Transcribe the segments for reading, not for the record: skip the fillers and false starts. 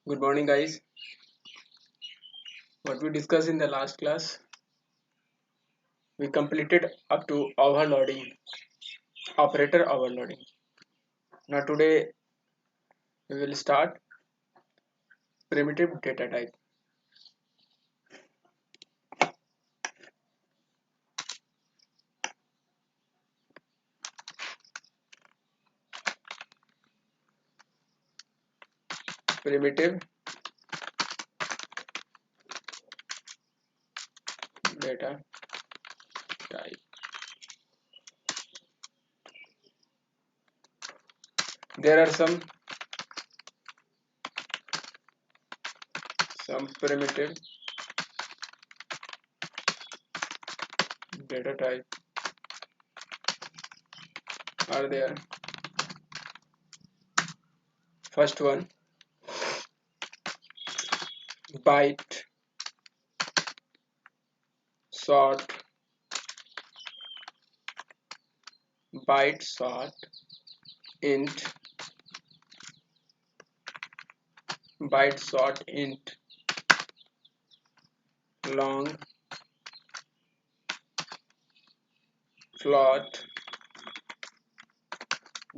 Good morning, guys. What we discussed in the last class, we completed up to overloading, operator overloading. Now, today we will start primitive data type. Primitive data type. There are some primitive data type are there. First one, byte, sort, byte sort, int, byte sort int, long, float,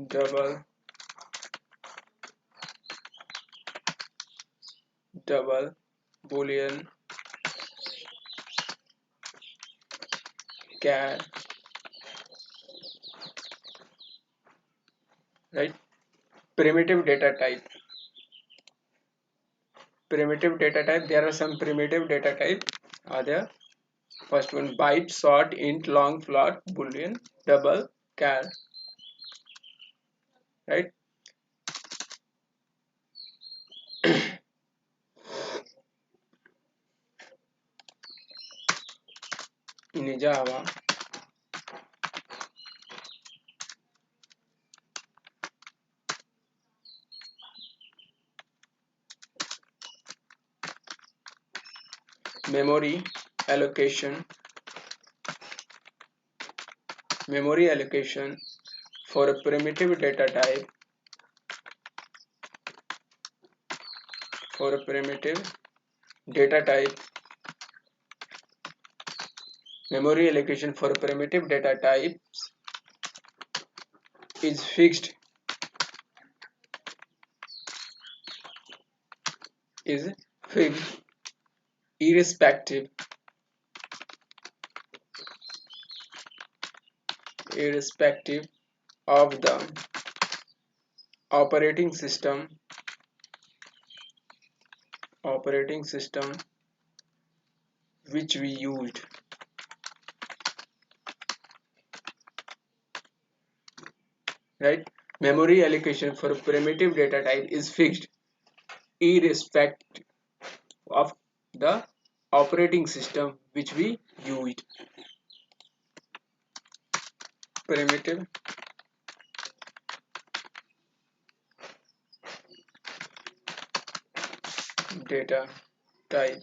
double, boolean, char, right? Primitive data type. There are some primitive data type are there. First one, byte, sort, int, long, float, boolean, double, char, right? In Java, memory allocation for a primitive data type data type memory allocation for primitive data types is fixed is fixed irrespective of the operating system which we used, right? Memory allocation for a primitive data type is fixed irrespective of the operating system which we used. Primitive data type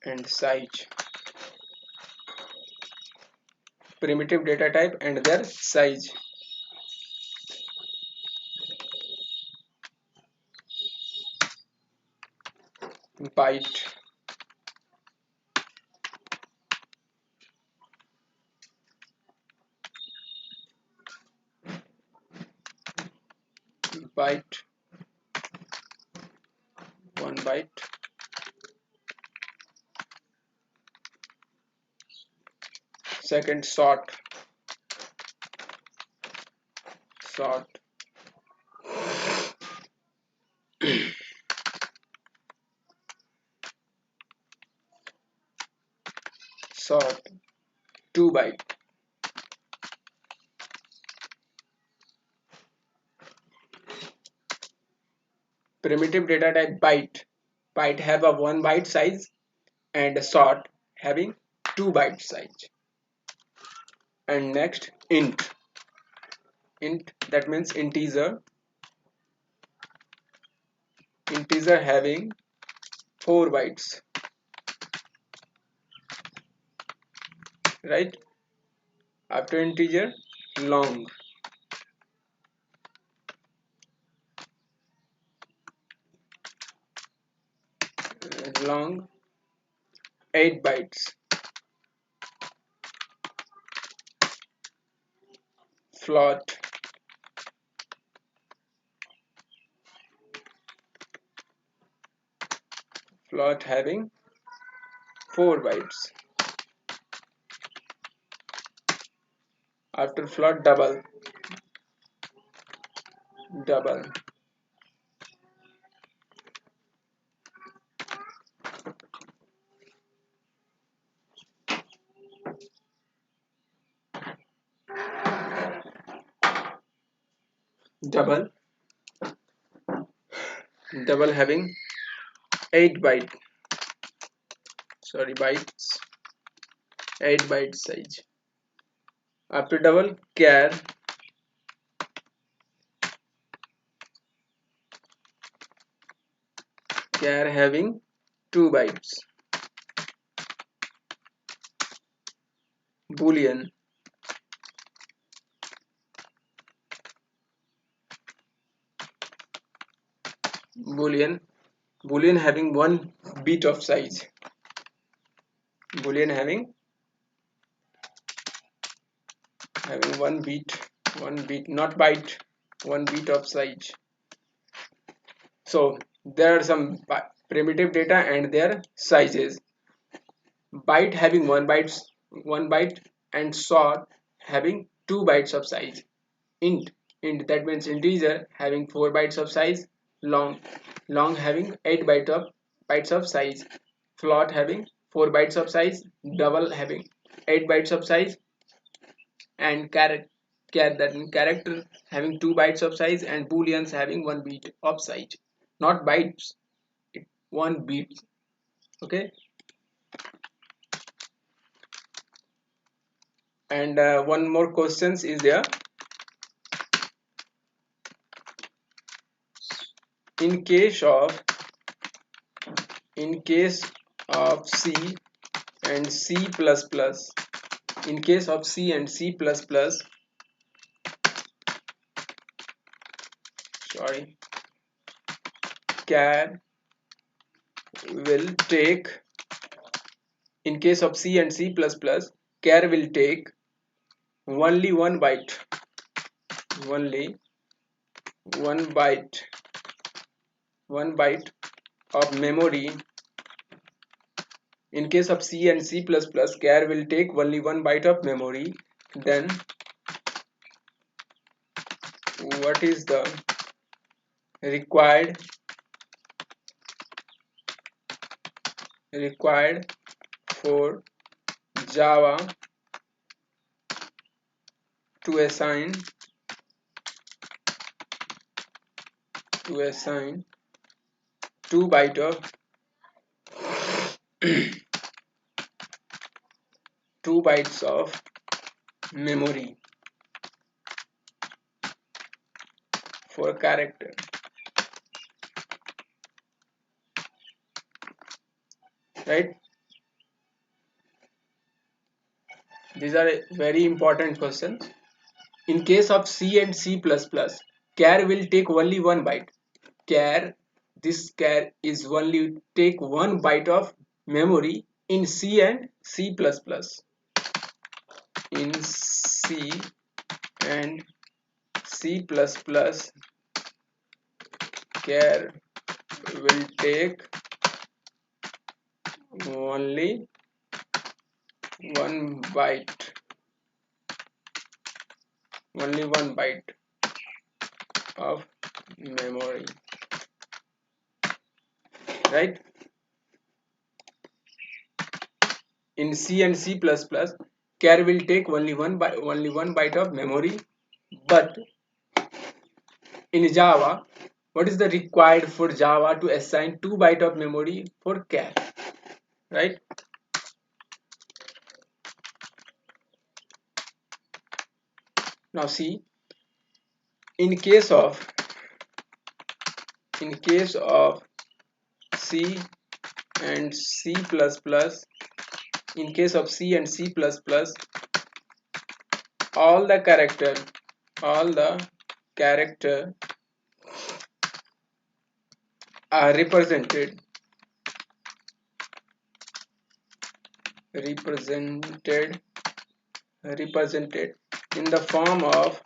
and size. Primitive data type and their size. Byte, byte, 1 byte, second sort, sort 2 byte. Primitive data type byte have a 1 byte size and sort having 2 byte size. And next int that means integer having 4 bytes, right? After integer long long 8 bytes. Float having 4 bytes. After float, double double double double having 8 bytes 8 byte size. After double, char having 2 bytes. Boolean having 1 bit of size. Boolean having 1 bit, not byte, 1 bit of size. So there are some primitive data and their sizes. Byte having 1 byte, and sort having 2 bytes of size. Int that means integer having 4 bytes of size. Long having 8 bytes of size. Float having 4 bytes of size. Double having 8 bytes of size. And character having 2 bytes of size, and booleans having 1 bit of size, not bytes, 1 bit. Okay. And one more questions is there. In case of C and C++, in case of C and C++, char will take, in case of C and C++, char will take only 1 byte, one byte of memory. In case of C and C++, char will take only 1 byte of memory. Then what is the required for Java to assign 2 byte of 2 bytes of memory for character, right? These are very important questions. In case of C and C++, char will take only 1 byte. This char is only take 1 byte of memory in C and C++. In C and C++, char will take only 1 byte, of memory, right? In C and C++, char will take only one byte of memory. But in Java, what is the required for Java to assign 2 byte of memory for char, right? Now see, in case of C and C++, in case of C and C++, all the character are represented represented in the form of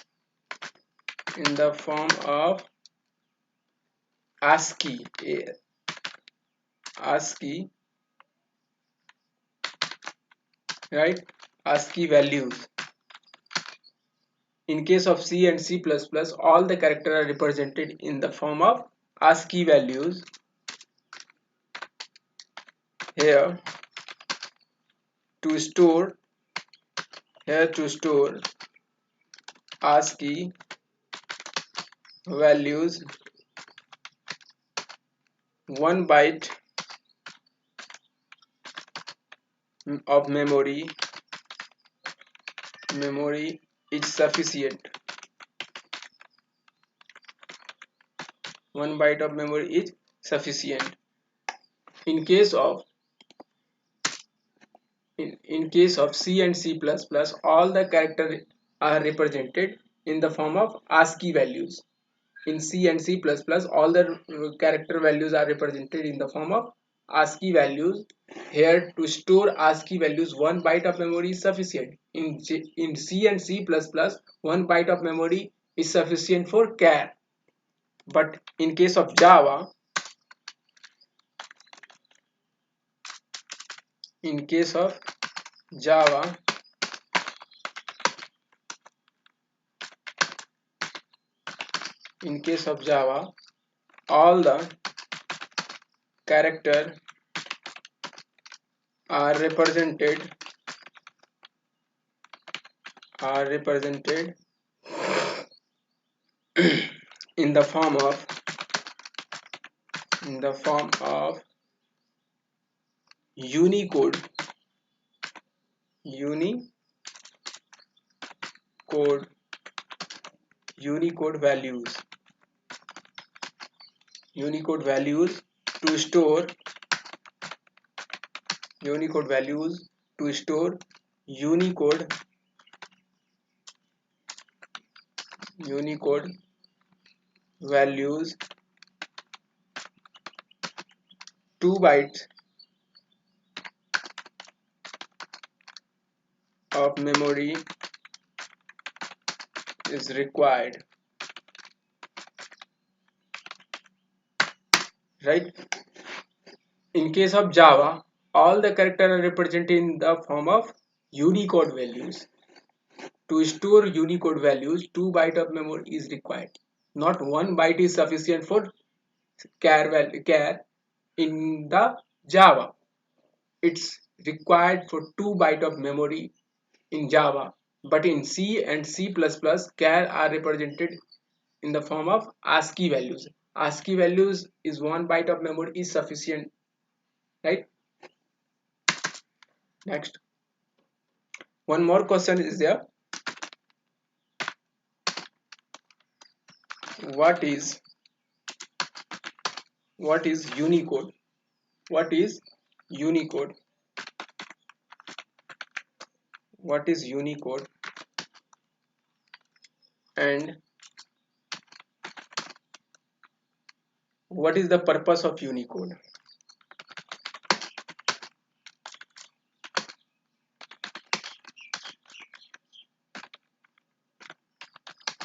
ASCII ASCII, right? ASCII values. In case of C and C++, all the characters are represented in the form of ASCII values. Here to store ASCII values, 1 byte of memory is sufficient. 1 byte of memory is sufficient. In case of C and C++, all the characters are represented in the form of ASCII values. In C and C++, all the character values are represented in the form of ASCII values. Here to store ASCII values, 1 byte of memory is sufficient. In C and C++, 1 byte of memory is sufficient for char. But in case of Java, all the characters are represented in the form of Unicode values. Unicode values to store Unicode values values 2 bytes of memory is required, right? In case of Java, all the characters are represented in the form of Unicode values. To store Unicode values, 2 bytes of memory is required. Not 1 byte is sufficient for char in the Java. It's required for 2 bytes of memory in Java. But in C and C++, char are represented in the form of ASCII values. ASCII values is 1 byte of memory is sufficient, right? Next, one more question is there. What is Unicode? What is Unicode? What is Unicode? And what is the purpose of Unicode?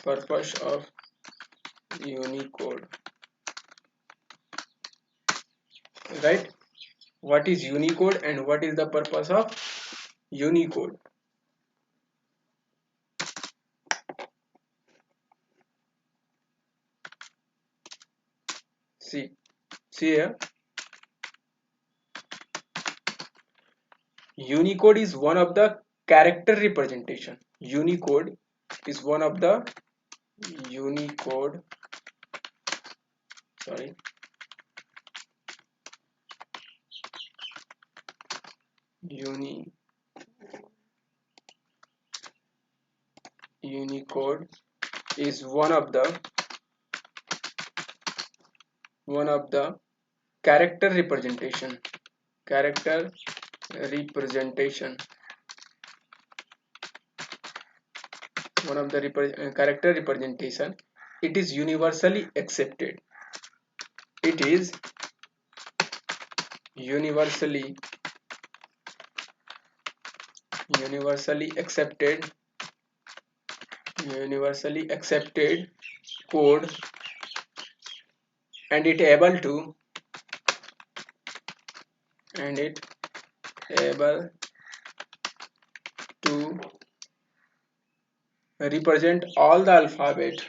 Purpose of Unicode, right? What is Unicode and what is the purpose of Unicode? See here, Unicode is one of the character representation. Unicode is one of the Unicode is one of the character representation. One of the character representation. It is universally accepted. It is universally universally accepted universally accepted code, and it able to and it able to represent all the alphabet,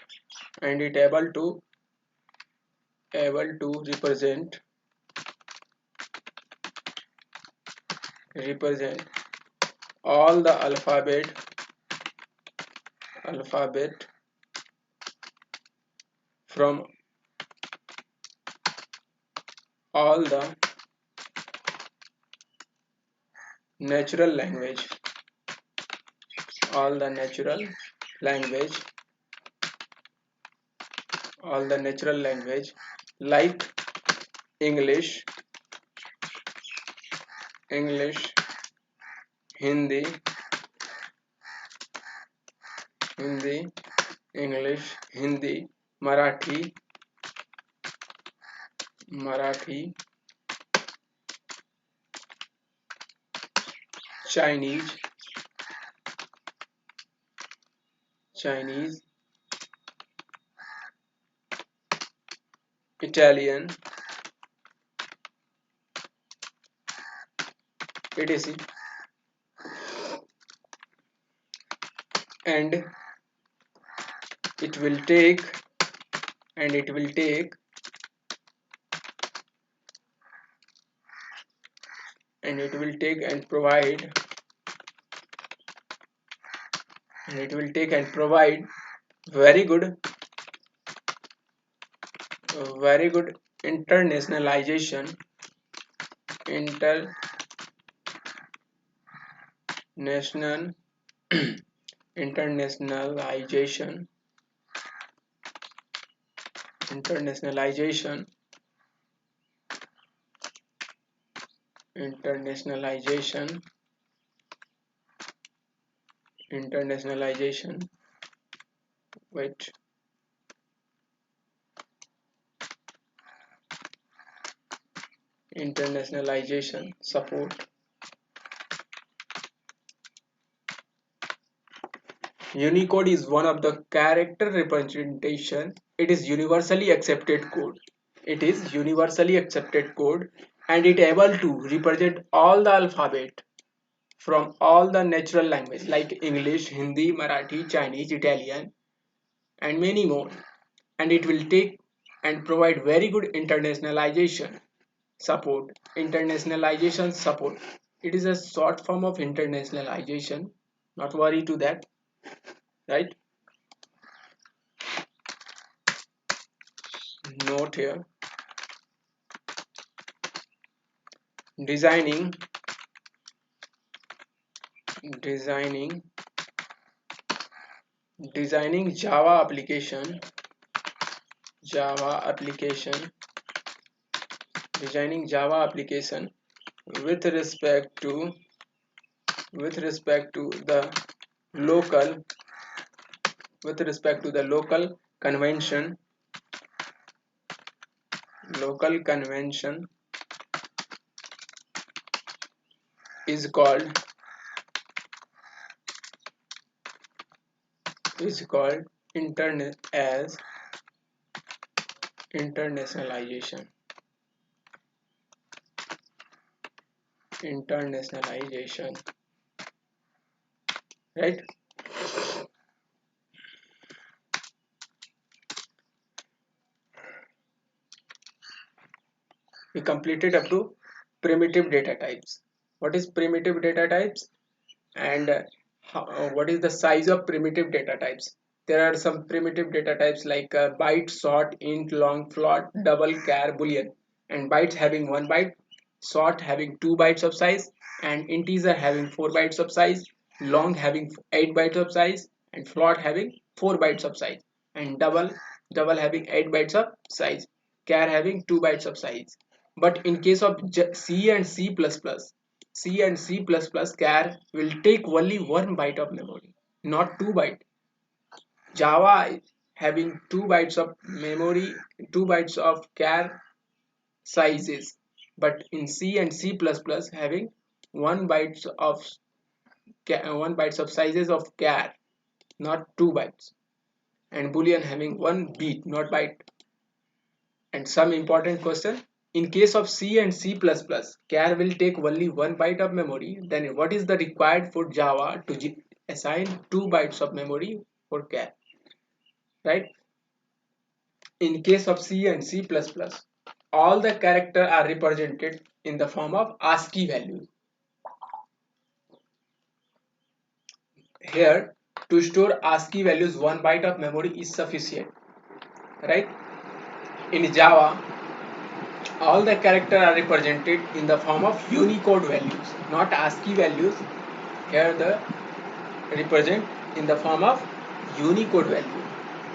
and it able to represent all the alphabet from all the natural language all the natural language like English, English, Hindi, Hindi, English, Hindi, Marathi, Marathi, Chinese, Chinese, Italian, etc. And it will take and it will take and it will take and provide and it will take and provide very good internationalization international internationalization internationalization internationalization internationalization wait internationalization support. Unicode is one of the character representation. It is universally accepted code. It is universally accepted code, and it able to represent all the alphabet from all the natural language like English, Hindi, Marathi, Chinese, Italian, and many more. And it will take and provide very good internationalization support. It is a short form of internationalization, not worry to that, right? Note here, designing designing designing java application designing Java application with respect to the local convention is called internet as internationalization right? We completed up to primitive data types. What is primitive data types, and what is the size of primitive data types? There are some primitive data types like byte, short, int, long, float, double, char, boolean. And bytes having 1 byte, short having 2 bytes of size, and integer having 4 bytes of size, long having 8 bytes of size, and float having 4 bytes of size, and double having 8 bytes of size, char having 2 bytes of size. But in case of C and C++, char will take only 1 byte of memory, not 2 byte. Java having 2 bytes of memory, 2 bytes of char sizes, but in C and C++ having 1 bytes of 1 bytes of sizes of char, not 2 bytes, and boolean having 1 bit, not byte. And some important question: in case of C and C++, char will take only 1 byte of memory. Then what is the required for Java to assign 2 bytes of memory for char? Right? In case of C and C++, all the characters are represented in the form of ASCII values. Here, to store ASCII values, 1 byte of memory is sufficient. Right? In Java, all the characters are represented in the form of Unicode values, not ASCII values. Here, the represent in the form of Unicode value.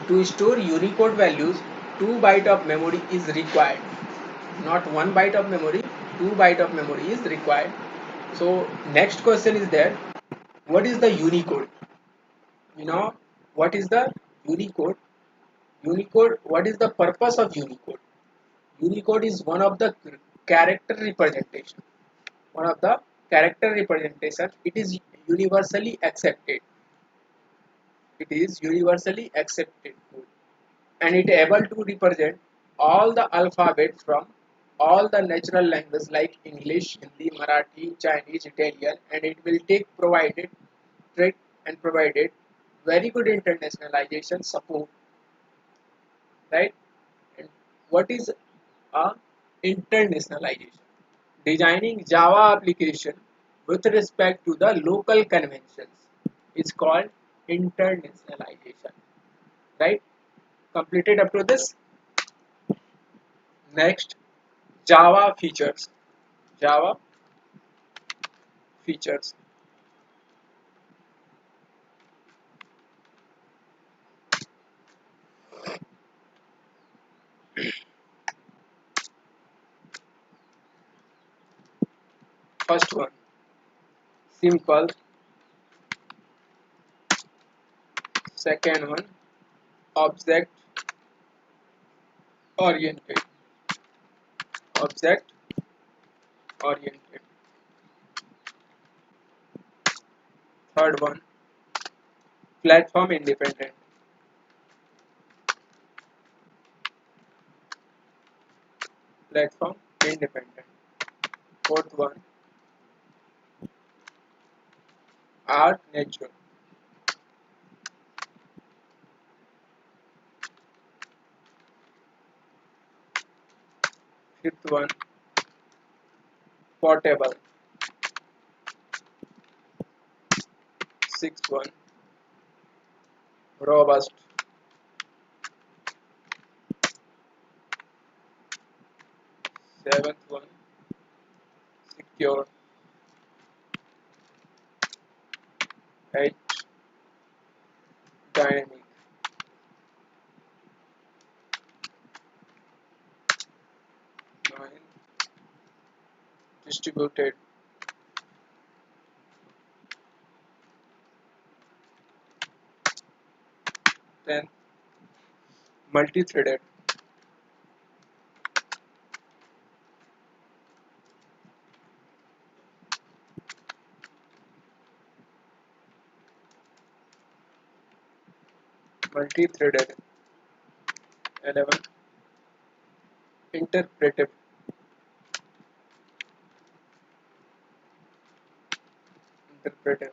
To store Unicode values, 2 byte of memory is required. Not 1 byte of memory, 2 byte of memory is required. So next question is there: what is the Unicode? You know what is the Unicode? Unicode, what is the purpose of Unicode? Unicode is one of the character representation. One of the character representation. It is universally accepted. It is universally accepted, and it able to represent all the alphabets from all the natural languages like English, Hindi, Marathi, Chinese, Italian, and it will take provided trick and provided very good internationalization support, right? And what is a internationalization? Designing Java application with respect to the local conventions is called internationalization, right? Completed up to this. Next, Java features. Java features. First one, simple. Second one, object oriented. Object oriented. Third one, platform independent. Platform independent. Fourth one, art natural. Fifth one, portable. Sixth one, robust. Seventh one, secure. Eight, dynamic. Nine, distributed. 10, multi-threaded. Multi-threaded. 11, interpretive. Interpretive.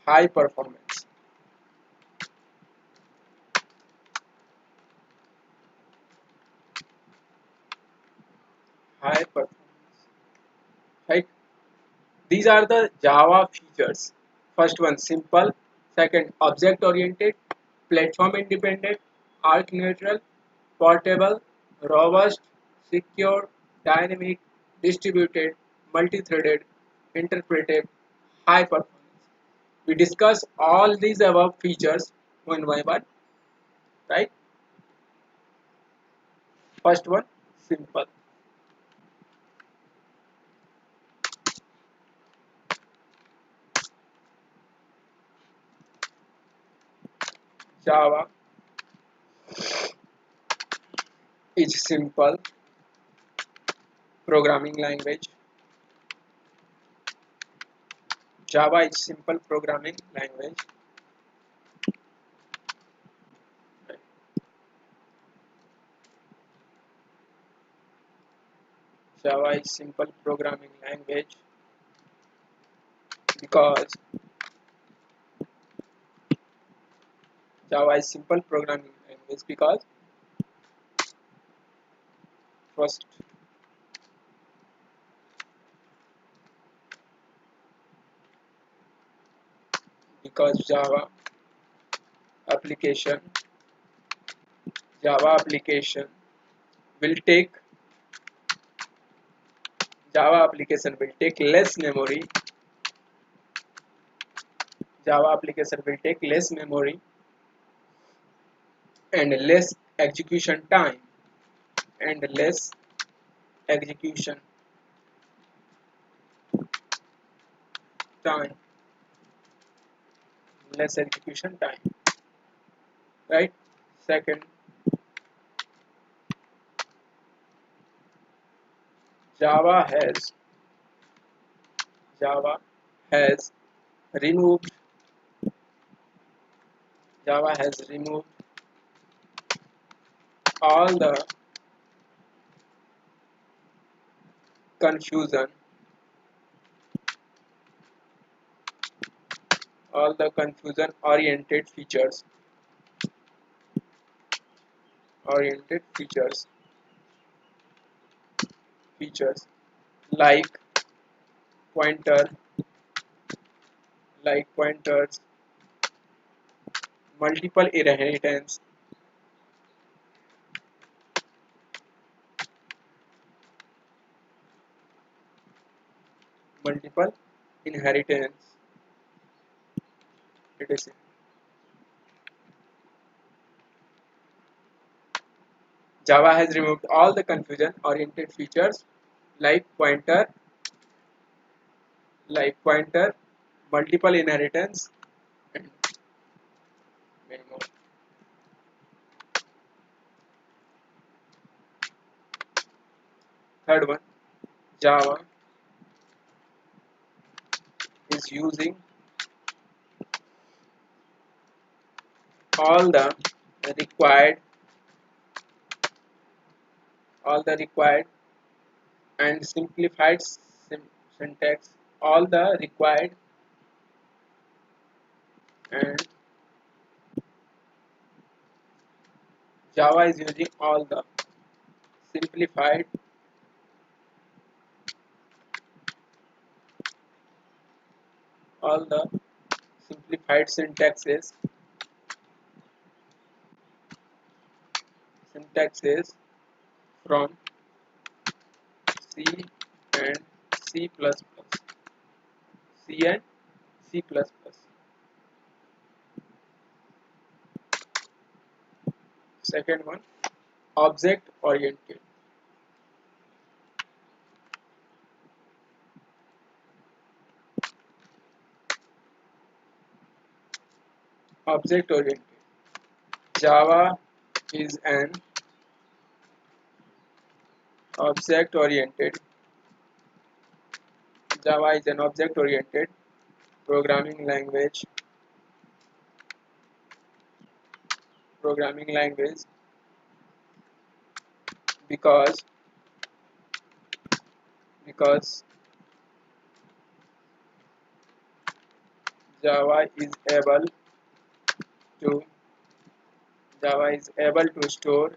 High performance. High performance. Right? These are the Java features. First one, simple. Second, object oriented. Platform independent. Arc neutral. Portable. Robust. Secure. Dynamic. Distributed. Multi-threaded. Interpretive. High performance. We discuss all these above features one by one. Right? First one, simple. Java is simple programming language. Java is simple programming language. Java is simple programming language because Java is simple programming language because first because application Java application will take Java application will take less memory. Java application will take less memory and less execution time and less execution time less execution time, right? Second, Java has Java has removed Java has removed all the confusion oriented features like pointer pointers, multiple inheritance, multiple inheritance, etc. Java has removed all the confusion oriented features like pointer, multiple inheritance, and many more. Third one, Java is using all the required and simplified syntax, all the required and Java is using simplified all the simplified syntaxes from C and C++. C and C++. Second one, object oriented. Object oriented. Java is an object oriented. Java is an object oriented programming language. Because Java is able to store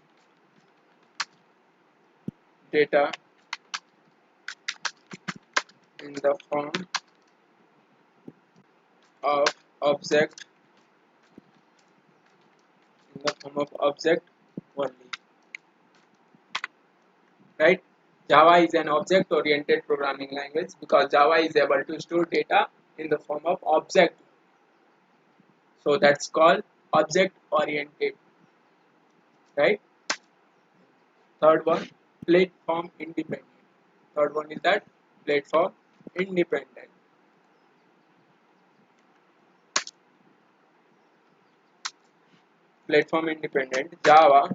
data in the form of object only, right? Java is an object oriented programming language because Java is able to store data in the form of object, so that's called object oriented, right? Third one, platform independent. Third one is that platform independent. Platform independent. Java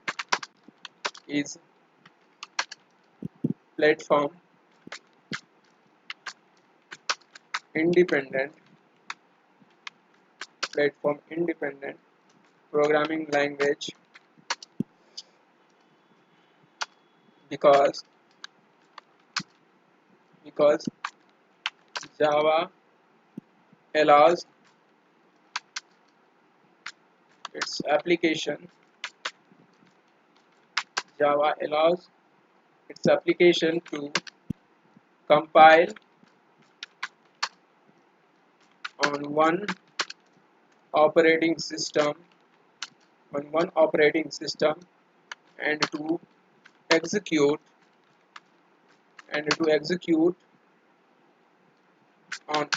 is platform independent platform independent programming language because because Java allows its application Java allows its application to compile on operating system one operating system and to execute execute on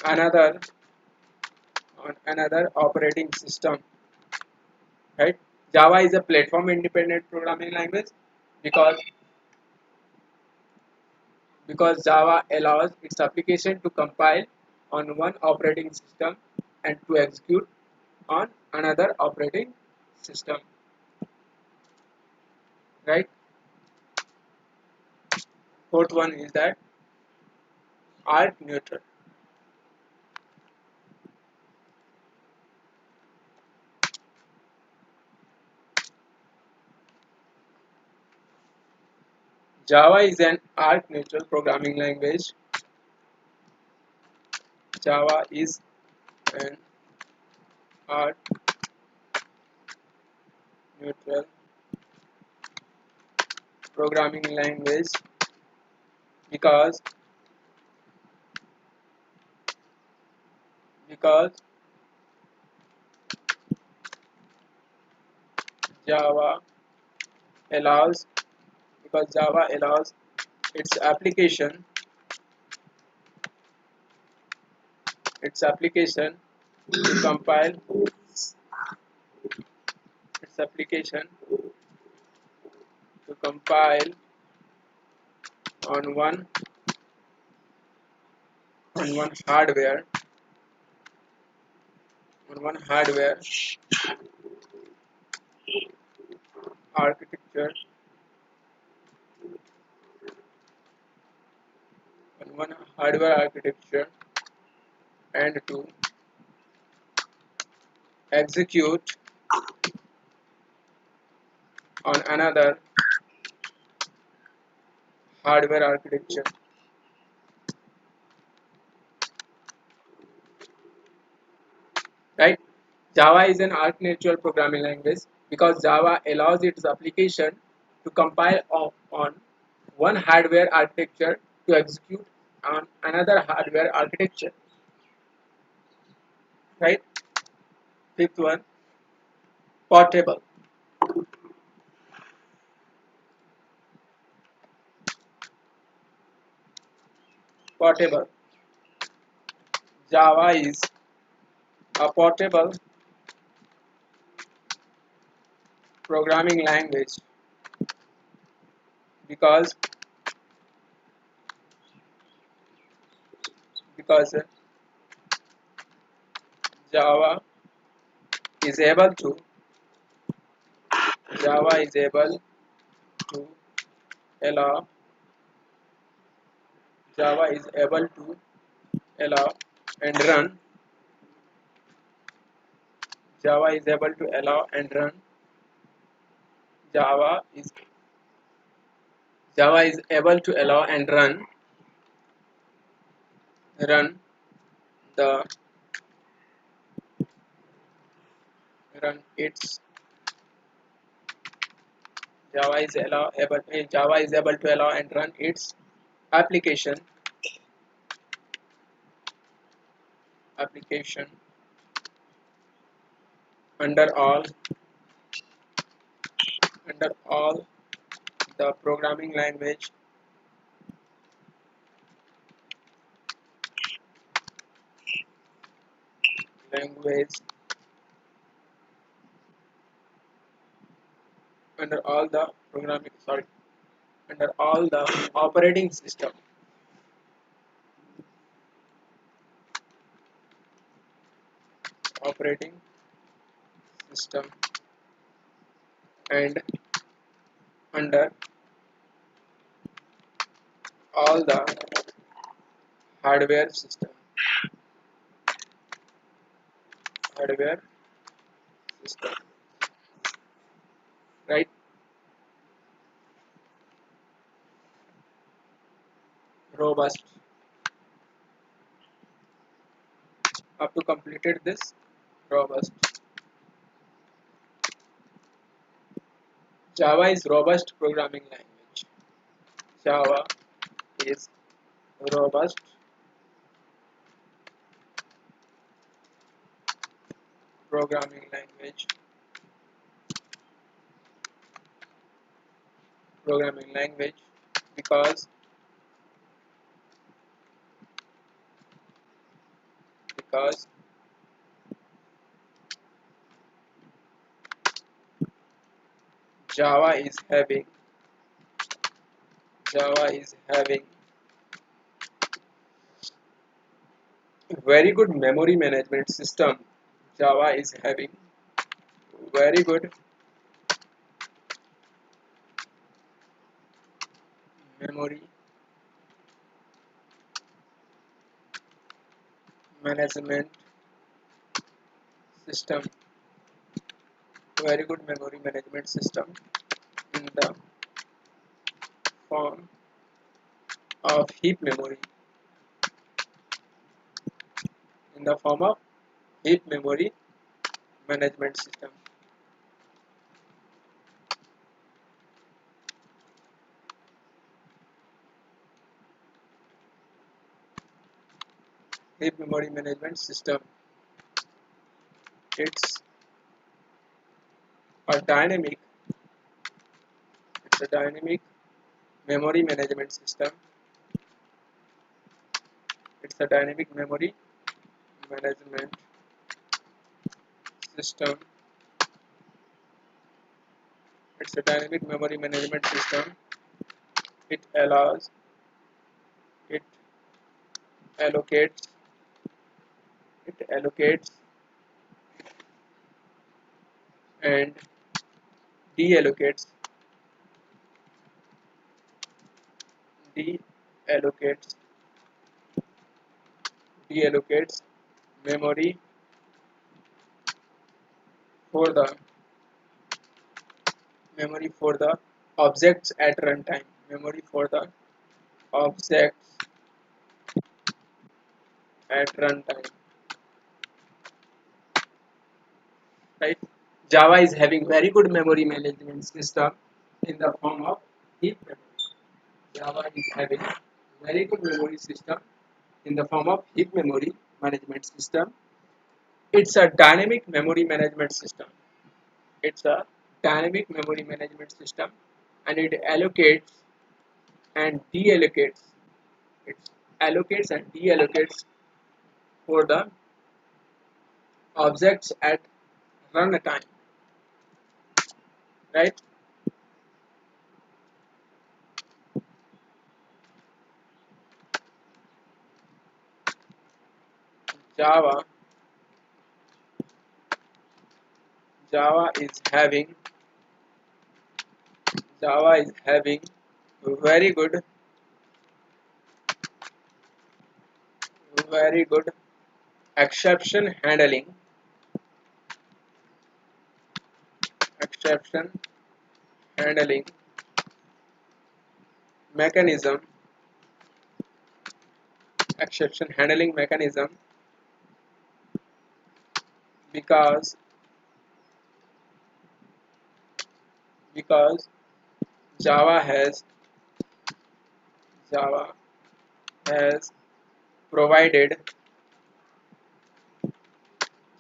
another operating system, right? Java is a platform independent programming language because Java allows its application to compile on one operating system and to execute on another operating system, right? Fourth one is that arc neutral. Java is an arc neutral programming language. Java is an arc neutral programming language because because Java allows Java allows its application to compile its application to compile on one hardware architecture on one hardware architecture and to execute on another hardware architecture, right? Java is an architectural programming language because Java allows its application to compile on one hardware architecture to execute on another hardware architecture, right? Fifth one, portable. Portable. Java is a portable programming language because because Java is able to Java is able to allow Java is able to allow and run Java is able to allow and run Java is Java is able to allow and run the run its Java is able to allow and run its application application under all the programming language under all the programming sorry under all the operating system and under all the hardware system hardware system, right? Robust. Up to completed this, robust. Java is robust programming language. Java is robust programming language. Programming language because because Java is having Java is having very good memory management system. Java is having very good memory management system. Very good memory management system in the form of heap memory. In the form of heap memory management system. Heap memory management system. It's a dynamic. It's a dynamic memory management system. It's a dynamic memory management system. It's a dynamic memory management system. It allows, it allocates, it allocates and deallocates, deallocates, deallocates memory for the objects at runtime. Memory for the objects at runtime. Right? Java is having very good memory management system in the form of heap memory. Java is having very good memory system in the form of heap memory management system. It's a dynamic memory management system. It's a dynamic memory management system and it allocates and deallocates. It allocates and deallocates for the objects at runtime. Right? Java Java is having Java is having very good very good exception handling exception handling mechanism exception handling mechanism because because Java has Java has provided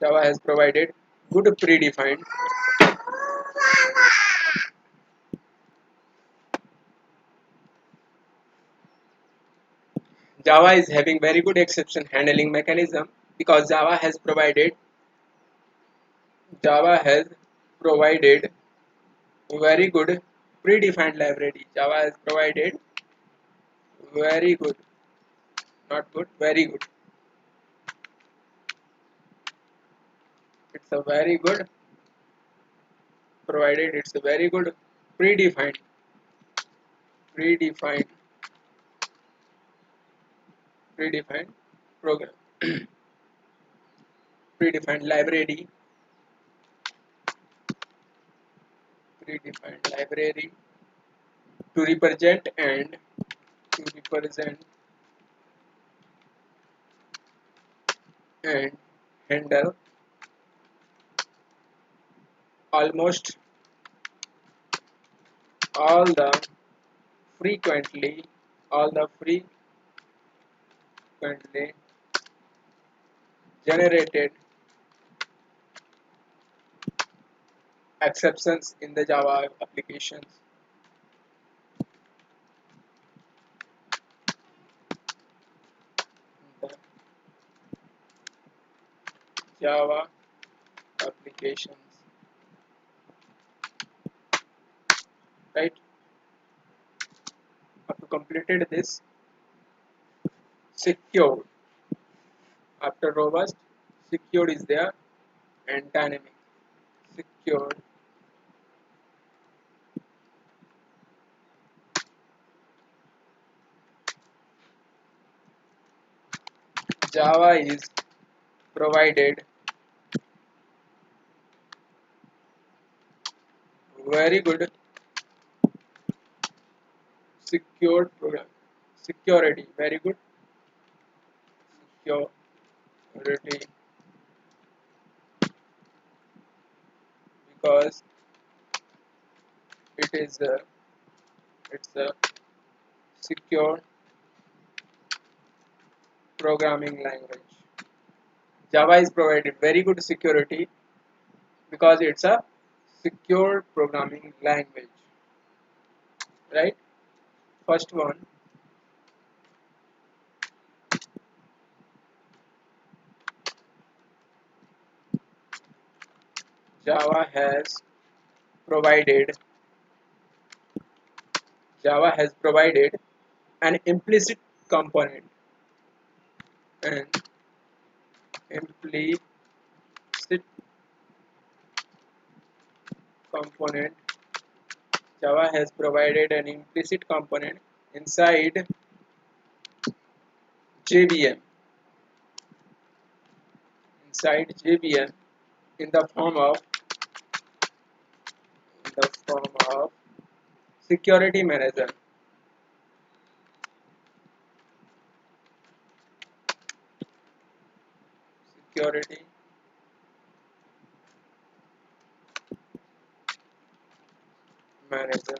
Java has provided good predefined Java is having very good exception handling mechanism because Java has provided very good predefined library. Java has provided very good, not good, very good. It's a very good provided. It's a very good predefined, predefined, predefined program, predefined library predefined library to represent and handle almost all the frequently all the frequently generated exceptions in the Java applications. The Java applications, right? After completed this, secured. After robust, secured is there, and dynamic. Secured. Java is provided very good secured program security, very good security because it is it's a secure programming language. Java is provided very good security because it's a secure programming language, right? First one, Java has provided Java has provided an implicit component, an implicit component. Java has provided an implicit component inside JVM, in the form of security manager. Security manager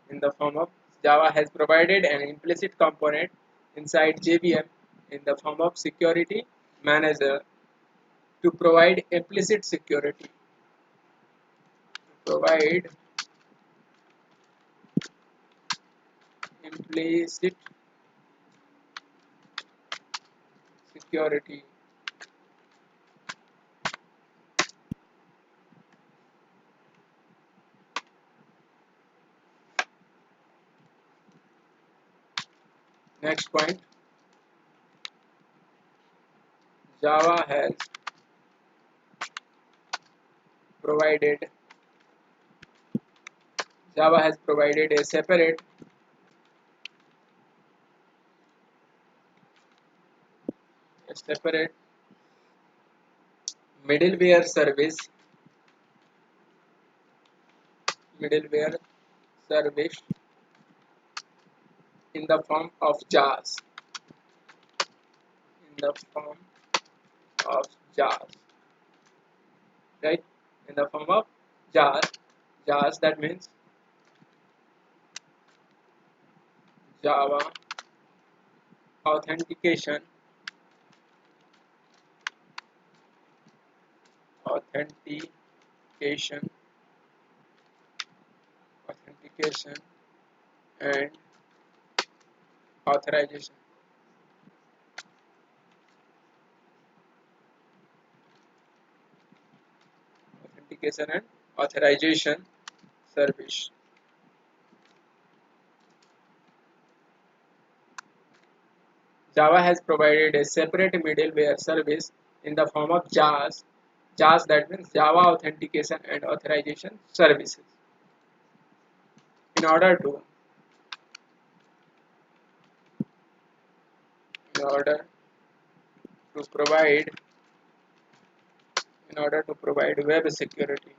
in the form of Java has provided an implicit component inside JVM in the form of security manager to provide implicit security. Provide implicit security. Next point, Java has provided a separate middleware middleware service in the form of jars in the form of jars right in the form of jars, that means Java authentication authentication authentication and authorization authentication and authorization service. Java has provided a separate middleware service in the form of jars, that means Java authentication and authorization services. In order to in order to provide web security,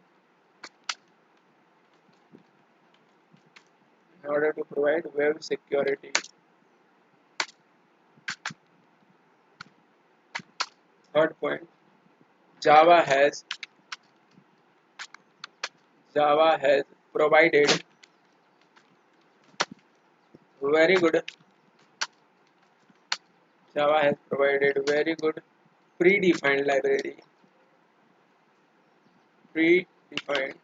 order to provide web security. Third point, Java has provided very good Java has provided very good predefined predefined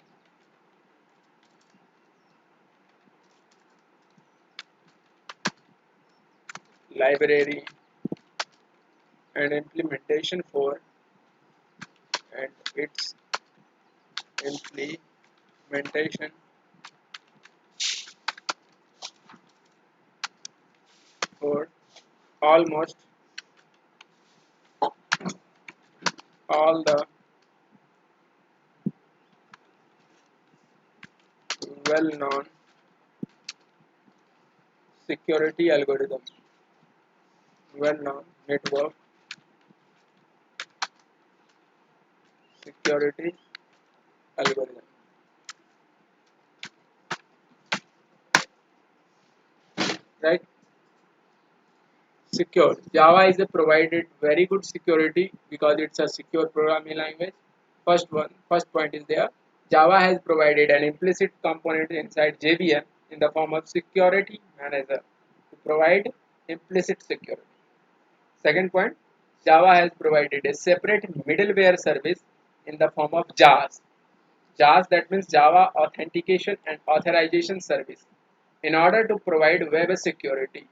library and implementation for and its implementation for almost all the well-known security algorithms, well-known network security algorithm. Right? Secure. Java is a provided very good security because it's a secure programming language. First point is there. Java has provided an implicit component inside JVM in the form of security manager to provide implicit security. Second point, Java has provided a separate middleware service in the form of JAS. JAS, that means Java Authentication and Authorization Service, in order to provide web security.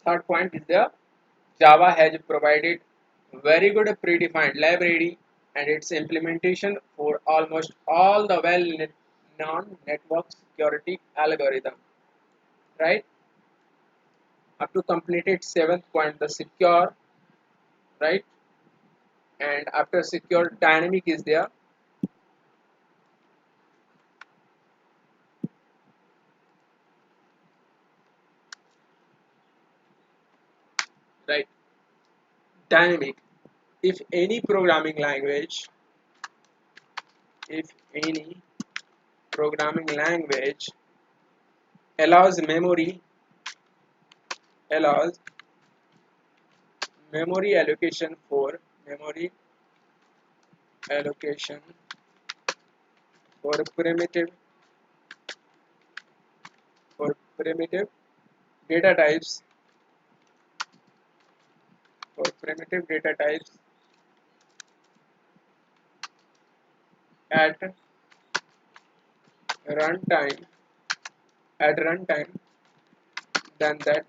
Third point is the Java has provided very good predefined library and its implementation for almost all the well-known network security algorithm. Right? Up to completed seventh point, the secure. Right? And after secure, dynamic is there. Right? Dynamic. If any programming language, if any programming language allows allows memory allocation for memory allocation for primitive primitive data types for primitive data types at runtime at runtime, then that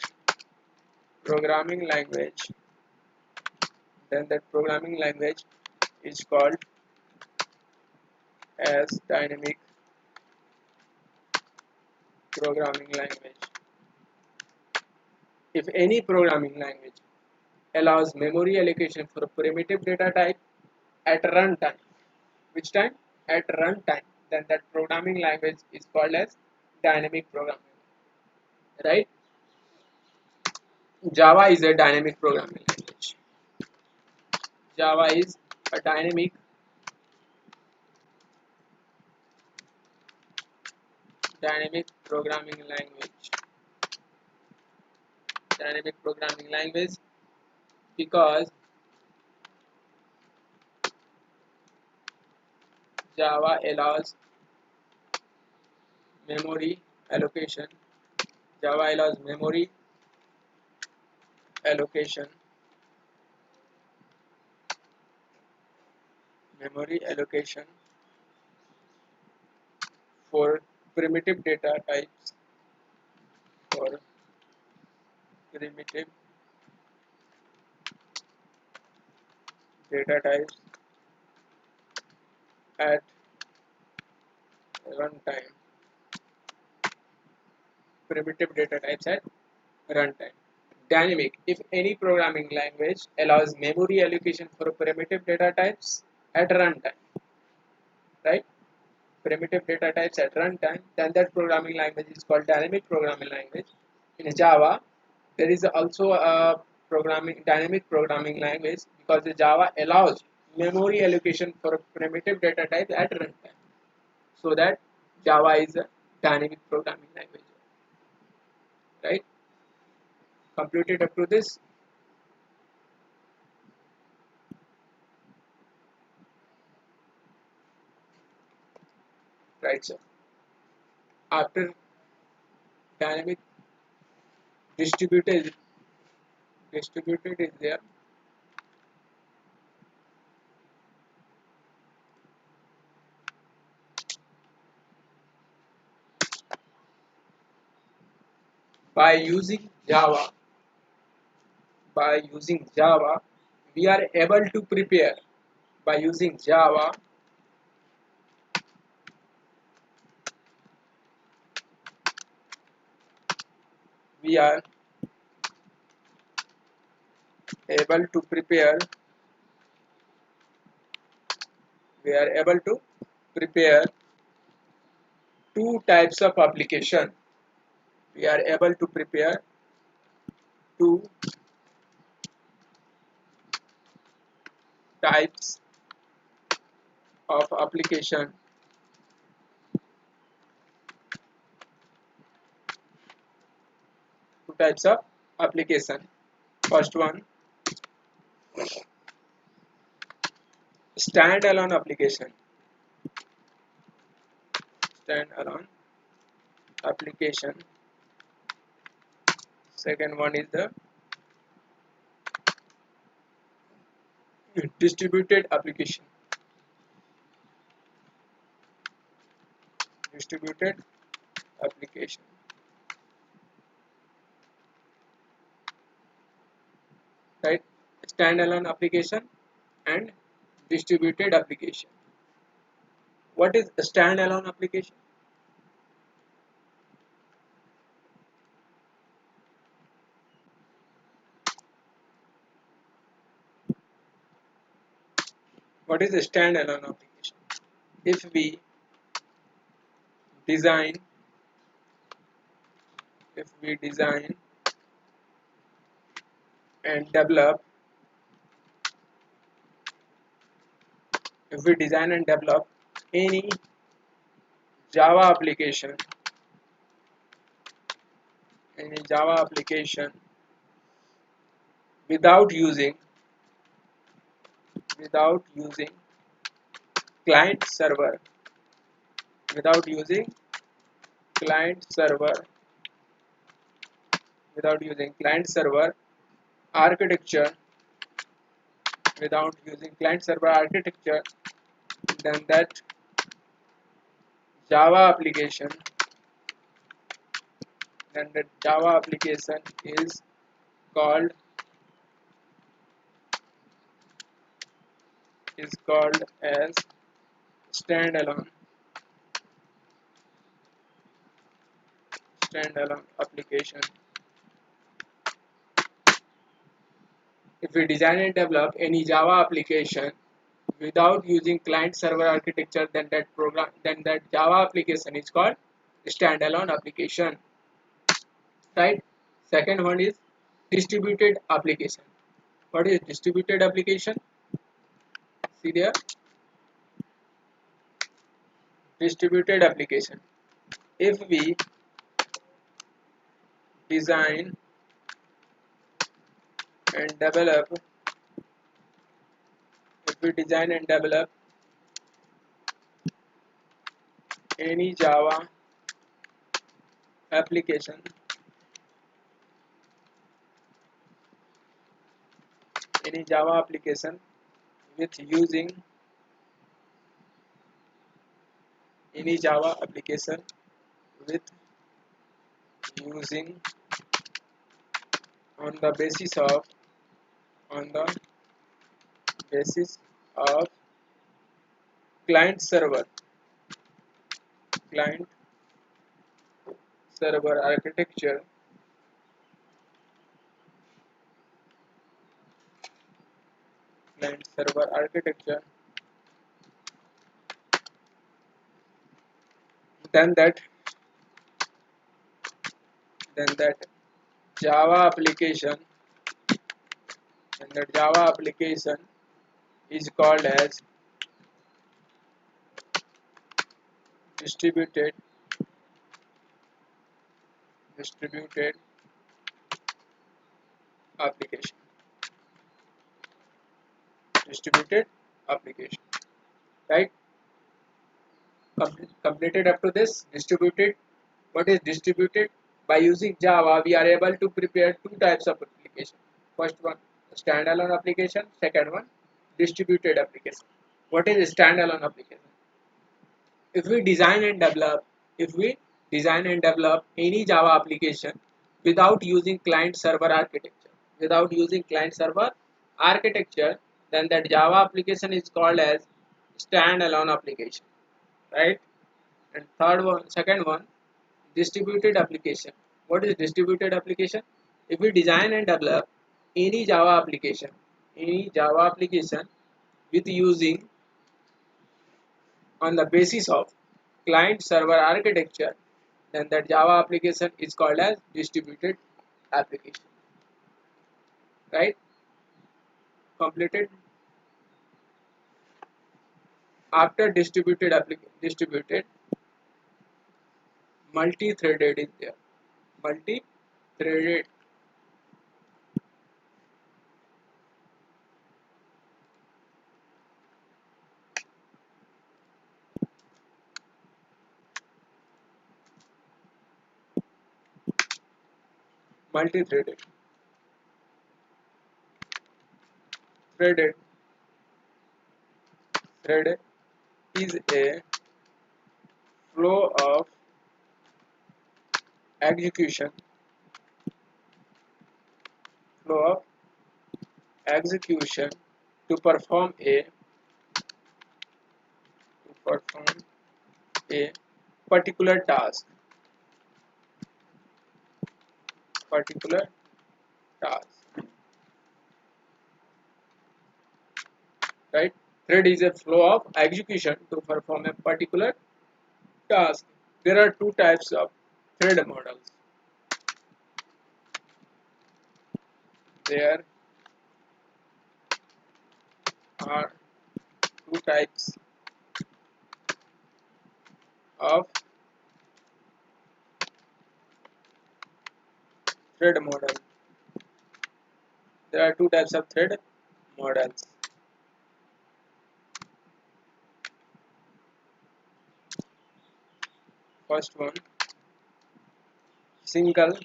programming language is called as dynamic programming language. If any programming language allows memory allocation for a primitive data type at runtime, which time? At runtime, then that programming language is called as dynamic programming. Right? Java is a dynamic programming language. Java is a dynamic programming language. Dynamic programming language because Java allows memory allocation. Java allows memory allocation for primitive data types for primitive data types at runtime. Primitive data types at runtime. Dynamic. If any programming language allows memory allocation for primitive data types at runtime, right? Primitive data types at runtime, then that programming language is called dynamic programming language. In Java, there is also a dynamic programming language because the Java allows memory allocation for primitive data types at runtime. So that Java is a dynamic programming language. right? Completed up to this. Right, sir. After dynamic distributed is there. By using Java, we are able to prepare. By using Java, we are able to prepare. We are able to prepare two types of application. We are able to prepare two types of application. Two types of application. First one, standalone application. Standalone application. Second one is the distributed application. Distributed application. Right? Standalone application and distributed application. What is a standalone application? What is a standalone application? If we design, if we design and develop, if we design and develop any Java application, any Java application without using client server, without using client server, without using client server architecture, without using client server architecture, then that Java application, then the Java application called is called as standalone application. If we design and develop any Java application without using client server architecture, then that Java application is called standalone application. Right? Second one is distributed application. What is distributed application? See there, distributed application. If we design and develop, if we design and develop any Java application, any Java application with using any Java application with using on the basis of on the basis of client server client server architecture, client server architecture, then that then that Java application then that Java application is called as distributed application, distributed application, right? Completed up to this. Distributed. What is distributed? By using Java, we are able to prepare two types of application. First one, standalone application. Second one, distributed application. What is standalone application? If we design and develop, if we design and develop any Java application without using client server architecture, without using client server architecture, then that Java application is called as standalone application, right? And second one, distributed application. What is distributed application? If we design and develop any Java application with using on the basis of client server architecture, then that Java application is called as distributed application, right? Completed. After distributed, multi-threaded is there. Multi-threaded. Multi-threaded. Threaded. Thread is a flow of execution. Flow of execution to perform a particular task. Particular task. Right? Thread is a flow of execution to perform a particular task. There are two types of thread models. There are two types of thread model. There are two types of thread models. First one, single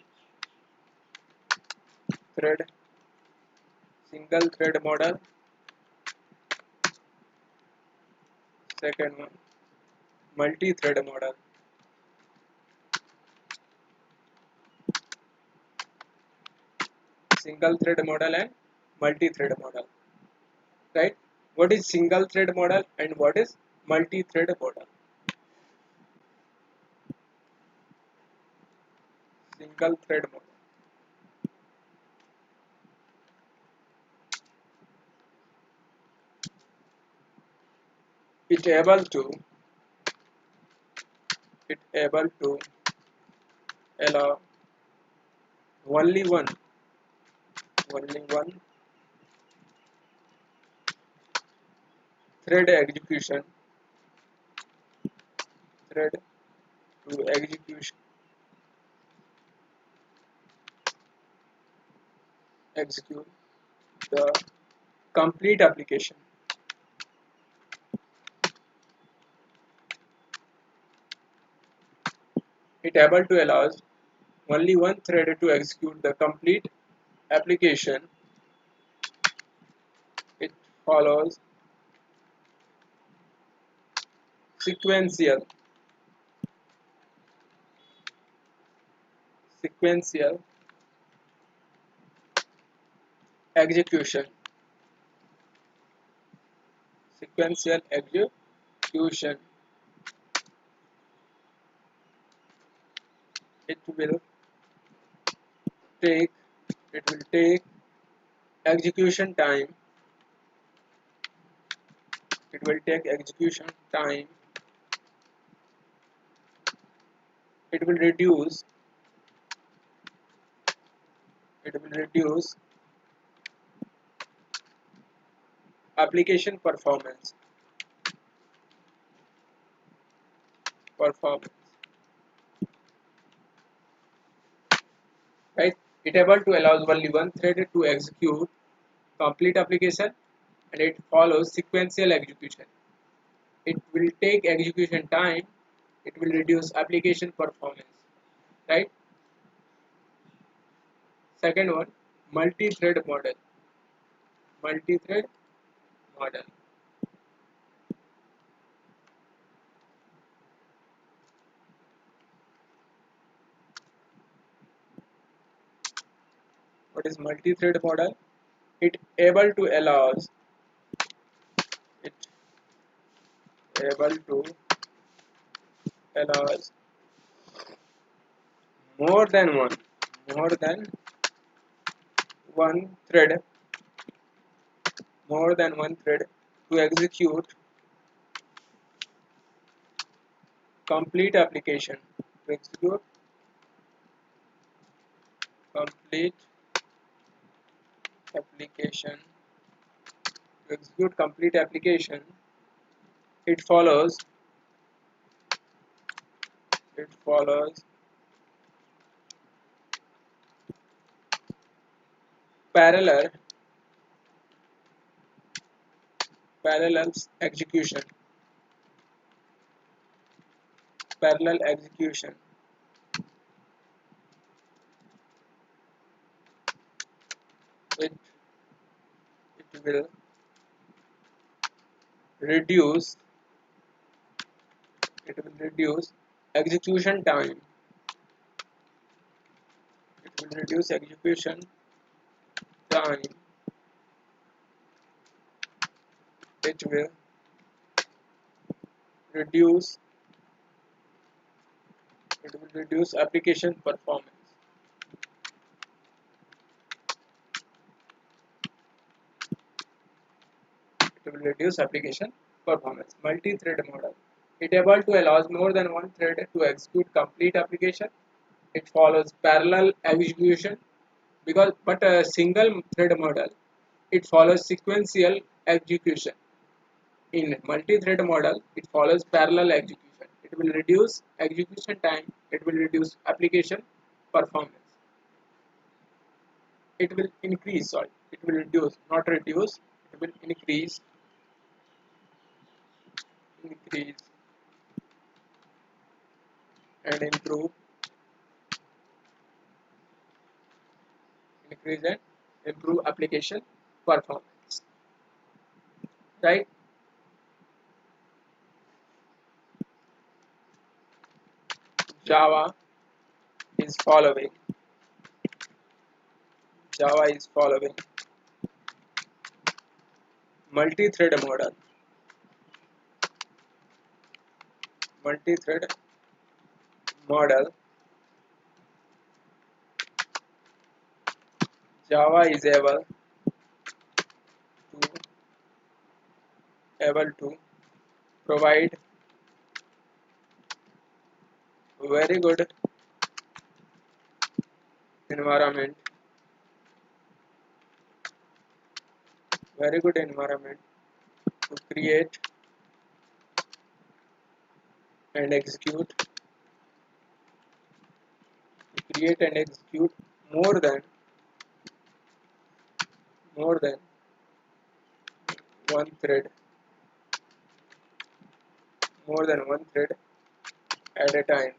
thread model. Second one, multi-thread model. Single thread model and multi-thread model. Right? What is single thread model and what is multi-thread model? Single thread model. It able to allow only one thread execution thread to execute the complete application. It able to allows only one thread to execute the complete application. It follows sequential execution. Sequential execution. It will take execution time. It will take execution time. It will reduce application performance. Right? It able to allows only one thread to execute complete application, and it follows sequential execution. It will take execution time. It will reduce application performance. Right. Second one, multi-thread model. Multi-thread model. What is multi-thread model? It able to allows it able to allows more than one more than one thread more than one thread to execute complete application to execute complete application to execute complete application. It follows parallel parallel execution parallel execution. It it will reduce it will reduce execution time. It will reduce execution time. It will reduce it will reduce application performance. It will reduce application performance. Multi-thread model. It able to allows more than one thread to execute complete application. It follows parallel execution because but a single thread model. It follows sequential execution. In multi-thread model, it follows parallel execution. It will reduce execution time. It will reduce application performance. It will increase. Sorry, it will reduce, not reduce. It will increase and increase and improve application performance. Right? Java is following. Java is following multi-thread model. Multi-thread model. Java is able to provide very good environment. Very good environment to and execute. Create and execute more than more than one thread. More than one thread at a time.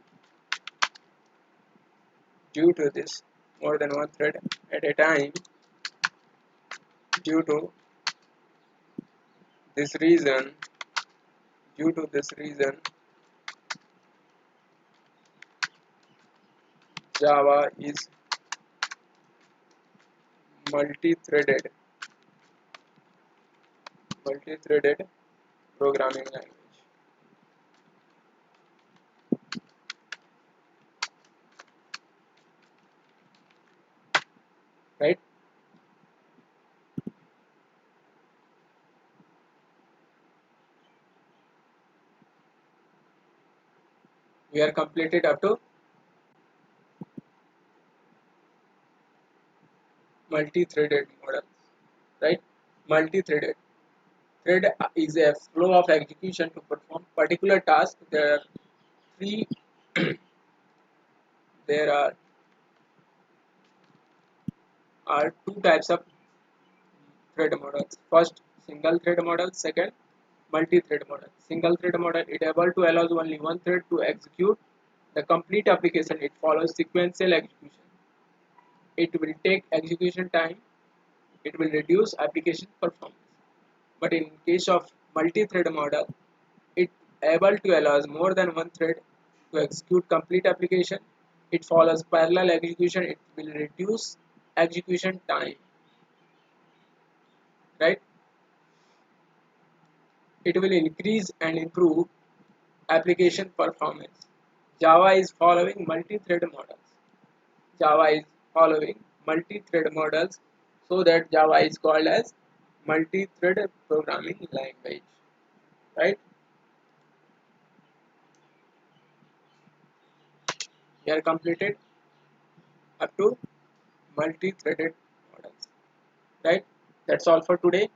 Due to this, more than one thread at a time. Due to this reason, due to this reason, Java is multi-threaded, multi-threaded programming language. Right? We are completed up to multi-threaded model. Right? Multi-threaded. Thread is a flow of execution to perform particular task. Three there are are two types of thread models. First, single thread model. Second, multi-thread model. Single thread model, it able to allows only one thread to execute the complete application. It follows sequential execution. It will take execution time. It will reduce application performance. But in case of multi-thread model, it able to allows more than one thread to execute complete application. It follows parallel execution. It will reduce execution time, right? It will increase and improve application performance. Java is following multi-thread models. Java is following multi-thread models, so that Java is called as multi-thread programming language, right? We are completed up to multi-threaded models, right? That's all for today.